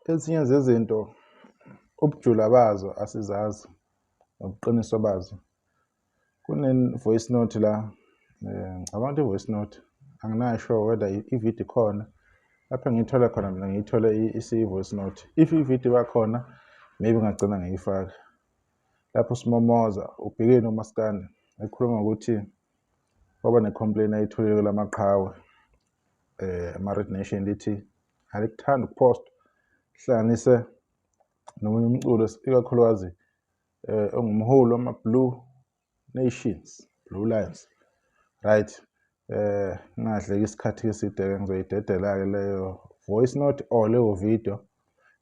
Ezinye zezinto ubujula bazo asizazi nobuqiniso bazo. Kune-voice note la, ngicabanga ukuthi i-voice note anginayo sure whether i-video ikhona. Lapho engiyithola khona mina ngiyithole isi-voice note. If i-video bakhona maybe ngagcina ngiyifaka. Lapho uSimomoza ubhekene noMaskandi ekhuluma ngokuthi kwaba ne-complaint ayitholile kulamaqhawe ama-Red Nation lithi alikuthandi ukupost hlanganise nomunye umculo ikakhulukazi ongumholi wama-Blue Nations, Blue Lions, right? Ngingadleki isikhathi eside-ke ngizoyidedela-ke leyo voice note or leyo video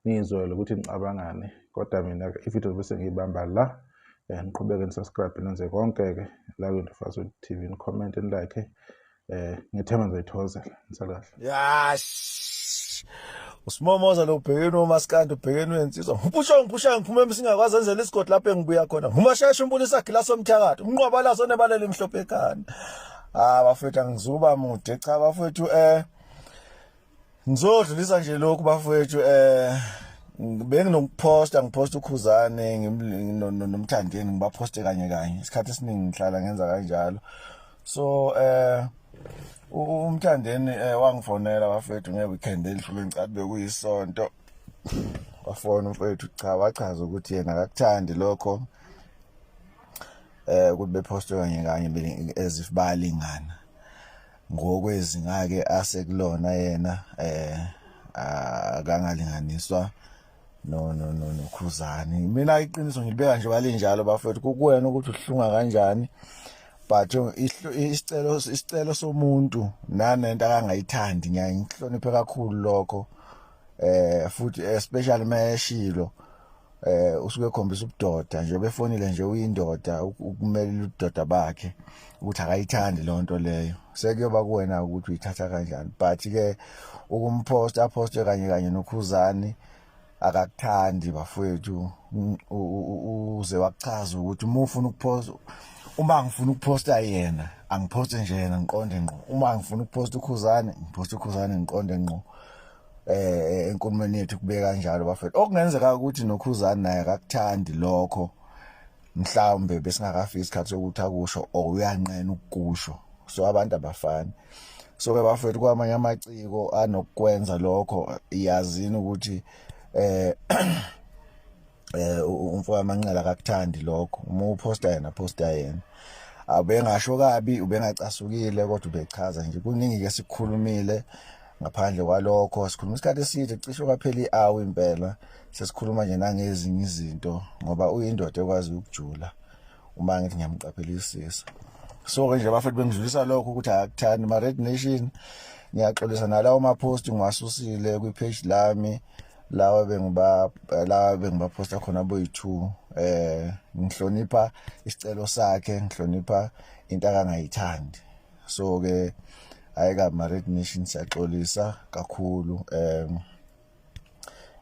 nizwele ukuthi ngicabangani. Kodwa mina-ke ividiyo bese ngiyibamba la, niqhubeke nisubscribe nenze konke-ke la kwi-Into Fastwood TV, ni-comment ni-like, ngithemba nizoyithokozela. Nisale kahle. Yash. uSimomoza lo ubhekene noMaskandi ubhekene wensizwa. Ngiphushanga ngiphuma singakwazi enzela isigodi lapho engibuya khona. Ngumashayisha umbulisa glass omthakathi. Umnqwaba laso nebalele emhlophe ekhanda. Bafethu angizuba mude cha bafethu ngizodlulisa nje lokhu bafethu benginokuposta ngiposta uKhuzane nomthandeni ngibaposte kanye isikhathi esiningi ngihlala ngenza kanjalo. So umthandeni wangifonela bafethu ngeweekend elidlule ngicabanga bekuyisonto. Wafona mfethu cha wachaza ukuthi yena akakuthandi lokho ukuthi beposte kanye as if bayalingana ngokwezinga ke asekulona yena akangalinganiswa noKhuzani. Mina iqiniso ngilibeka nje walinjalo bafethu kukuwena ukuthi uhlunga kanjani, but isicelo somuntu nanento akangayithandi ngiyahlonipha kakhulu lokho futhi especially mayeshilo usuke ekhombisa ubudoda nje befonile nje uyindoda ukumela ubudoda bakhe ukuthi akayithandi lonto leyo. Sekuyoba kuwena ukuthi uyithatha kanjani, but ke aposte kanye noKhuzani akakuthandi bafowethu. Uze wachaza ukuthi uma ngifuna ukuposta yena angiposte nje yena ngiqonde ngqo, uma ngifuna ukuposta uKhuzani ngiposta uKhuzani ngiqonde ngqo. Enkulumeni yethu kubeka kanjalo bafethu. Okungenzeka ukuthi noKhuzani naye akakuthandi lokho, mhlawumbe besingakafiki isikhathi sokuthi akusho or uyanqena ukukusho. So abantu abafani. So ke bafethu kwamanye amaciko anokwenza lokho iyazini ukuthi umfowethu amanqela akakuthandi lokho. Uma uposta yena posta yena. Abengasho kabi ubengacasukile kodwa ubechaza nje kuningi ke sikukhulumile. Ngaphandle kwalokho sikhuluma isikhathi eside cishe kwaphela i-hour impela sesikhuluma nje nangezinye izinto ngoba uyindoda ekwazi ukujula uma ngithi ngiyamqaphelisisa. So ke nje bafethu bengidlulisa lokho ukuthi akakuthandi ma-Red Nation. Ngiyaxolisa nalawo ma-post ngiwasusile kwi-page lami lawa bengibaposta khona boyi-2. Ngihlonipha isicelo sakhe, ngihlonipha into akangayithandi. So ke ayika ma-Red Nation siyaxolisa kakhulu.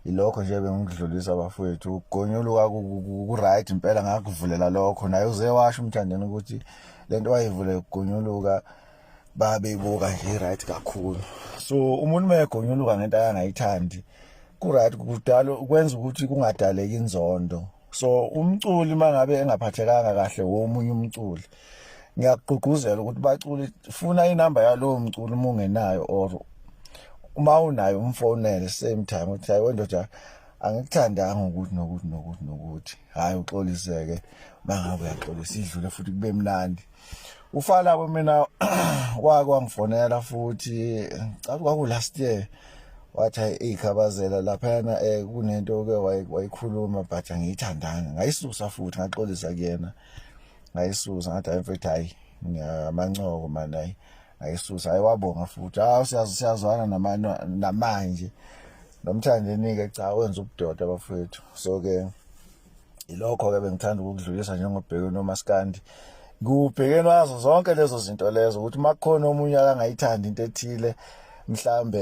Ilokho nje bengidlulisa bafowethu. Ukugonyuluka ku-right impela ngakuvulela lokho naye uze washo umthandeni ukuthi lento wayivule ukugonyuluka babeyibuka nje right kakhulu. So umuntu mayegonyuluka ngento akangayithandi ku-right kudala ukwenza ukuthi kungadaleki inzondo. So umculi mangabe engaphathekanga kahle womunye umculi ngiyakugqugquzela ukuthi baculi funa inamba yalowo mculi uma ungenayo or uma unayo umfonele same time uthi hayi wendoda angikuthandanga ukuthi nokuthi hayi uxoliseke mangabe uyaxolisa idlule futhi kube mnandi. Ufala mina wangifonela futhi ngicabanga kwaku last year wathi ikhabazela laphana kunento ke wayikhuluma but angiyithandanga ngayisusa futhi ngaxolisa kuyena. Ngayisusa ngathi mfethu hayi ngiyamancoko manje ngayisusa ayiwabonga futhi siyazwana namanje nomthandeni ke cha wenza ubudoda bafethu. So ke ilokho ke bengithanda ukudlulisa njengobhekene noMaskandi. Kubhekene wazo zonke lezo zinto lezo ukuthi makukhona omunye akangayithandi into ethile mhlambe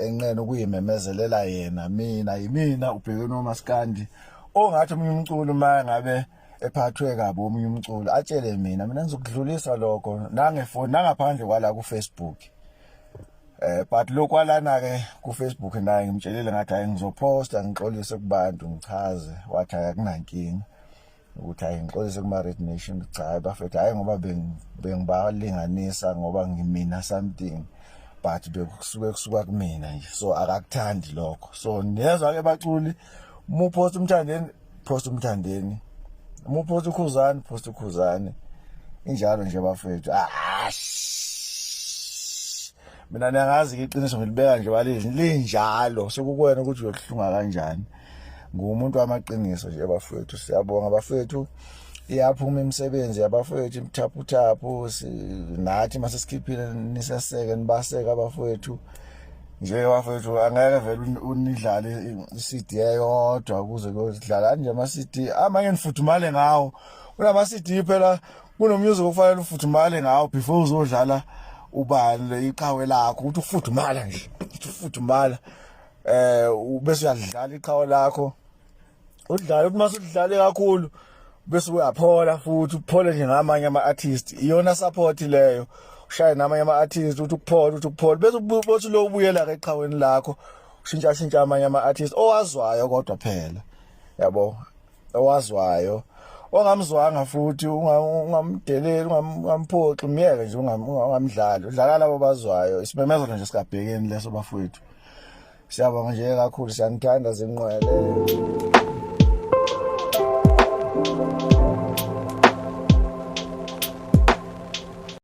enqena ukuyimemezelela yena yimina ubhekene noMaskandi ongathi omunye umculi mangabe ephathwe kabi omunye umculi atshele mina ngizokudlulisa lokho nangefoni nangaphandle kwala ku Facebook. But lokwalana ke ku Facebook naye ngimtshelile ngathi hayi ngizoposta ngixolise kubantu ngichaze wathi akunankinga ukuthi hayi ngixolise kuma Red Nation cha bafethu hayi ngoba bengibalinganisa ngoba ngimina something but bekusuka kumina nje so akakuthandi lokho so niyezwa ke baculi mupost umthandeni post umthandeni mupost ukhuzani post ukhuzani injalo nje bafethu mina ngiyazi ke iqiniso ngilibeka nje linjalo sekukwena ukuthi uyokuhlunga kanjani ngumuntu wamaqiniso nje bafethu siyabonga bafethu iyaphuma imisebenzi yabafethu imthaphu nathi mase sikhiphile nisaseke nibaseka bafethu nje bafethu angeke vele unidlale iCD eyodwa ukuze kuyodlala nje ama CD amanye nifuthumale ngawo kunama CD phela kunomusic ofanele ufuthumale ngawo before uzodlala ubani iqhawe lakho ukuthi ufuthumala nje ufuthumala bese uyadlala iqhawe lakho udlala ukuthi mase udlale kakhulu bese uyaphola futhi uphole nje ngamanye ama artist iyona support leyo ushaye namanye ama artist ukuthi ukuphole bese ubothi lo ubuyela ke eqhaweni lakho ushintsha amanye ama artist owazwayo kodwa phela yabo owazwayo ongamzwanga futhi ungamdeleli ungamphoxi umyeke nje ungamdlali udlala labo bazwayo isimemezelo nje sikabhekeni leso bafowethu siyabonga nje kakhulu siyanithanda zinqwele